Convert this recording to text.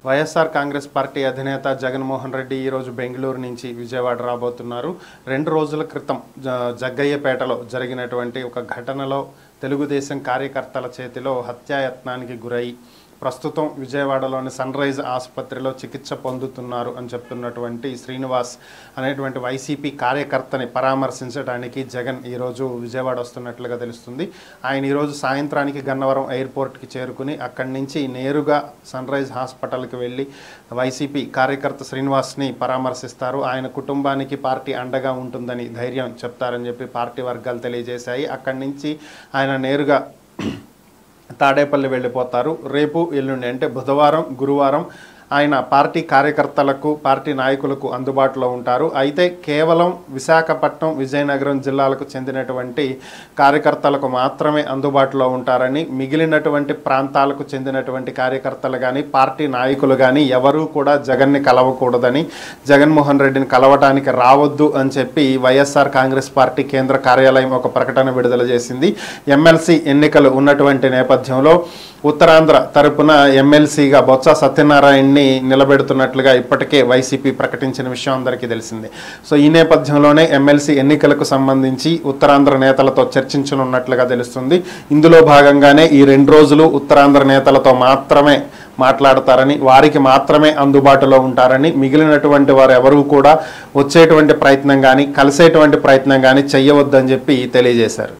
YSR Congress party అధినేత జగన్మోహన్ రెడ్డి ఈరోజు బెంగళూరు నుంచి విజయవాడ రాబోతున్నారు. 2 రోజుల క్రితం జగ్గయ్యపేటలో జరిగినటువంటి ఒక ఘటనలో తెలుగుదేశం కార్యకర్తల చేతిలో హత్యాయత్నానికి గురై ప్రస్తుతం విజయవాడలోని సన్ రైజ్ ఆసుపత్రిలో చికిత్స పొందుతున్నారు అని చెప్తున్నటువంటి శ్రీనివాస్ అనేటువంటి వైసీపీ కార్యకర్తని పరామర్శించడానికి జగన్ ఈరోజు విజయవాడ వస్తున్నట్లుగా తెలుస్తుంది. ఆయన ఈరోజు సాయంత్రానికి గన్నవరం ఎయిర్పోర్ట్కి చేరుకుని అక్కడి నుంచి నేరుగా సన్ రైజ్ హాస్పిటల్కి వెళ్ళి వైసీపీ కార్యకర్త శ్రీనివాస్ని పరామర్శిస్తారు. ఆయన కుటుంబానికి పార్టీ అండగా ఉంటుందని ధైర్యం చెప్తారని చెప్పి పార్టీ వర్గాలు తెలియజేశాయి. అక్కడి నుంచి ఆయన నేరుగా తాడేపల్లి వెళ్ళిపోతారు. రేపు ఎల్లుండి అంటే బుధవారం గురువారం ఆయన పార్టీ కార్యకర్తలకు పార్టీ నాయకులకు అందుబాటులో ఉంటారు. అయితే కేవలం విశాఖపట్నం విజయనగరం జిల్లాలకు చెందినటువంటి కార్యకర్తలకు మాత్రమే అందుబాటులో ఉంటారని, మిగిలినటువంటి ప్రాంతాలకు చెందినటువంటి కార్యకర్తలు కానీ పార్టీ నాయకులు కానీ ఎవరూ కూడా జగన్ని కలవకూడదని, జగన్మోహన్ రెడ్డిని కలవటానికి రావద్దు అని చెప్పి వైఎస్ఆర్ కాంగ్రెస్ పార్టీ కేంద్ర కార్యాలయం ఒక ప్రకటన విడుదల చేసింది. ఎమ్మెల్సీ ఎన్నికలు ఉన్నటువంటి నేపథ్యంలో ఉత్తరాంధ్ర తరపున ఎమ్మెల్సీగా బొత్స సత్యనారాయణని నిలబెడుతున్నట్లుగా ఇప్పటికే వైసీపీ ప్రకటించిన విషయం అందరికీ తెలిసిందే. సో ఈ నేపథ్యంలోనే ఎమ్మెల్సీ ఎన్నికలకు సంబంధించి ఉత్తరాంధ్ర నేతలతో చర్చించనున్నట్లుగా తెలుస్తుంది. ఇందులో భాగంగానే ఈ 2 రోజులు ఉత్తరాంధ్ర నేతలతో మాత్రమే మాట్లాడతారని, వారికి మాత్రమే అందుబాటులో ఉంటారని, మిగిలినటువంటి వారు ఎవరూ కూడా వచ్చేటువంటి ప్రయత్నం కానీ కలిసేటువంటి ప్రయత్నం కానీ చెయ్యవద్దని చెప్పి తెలియజేశారు.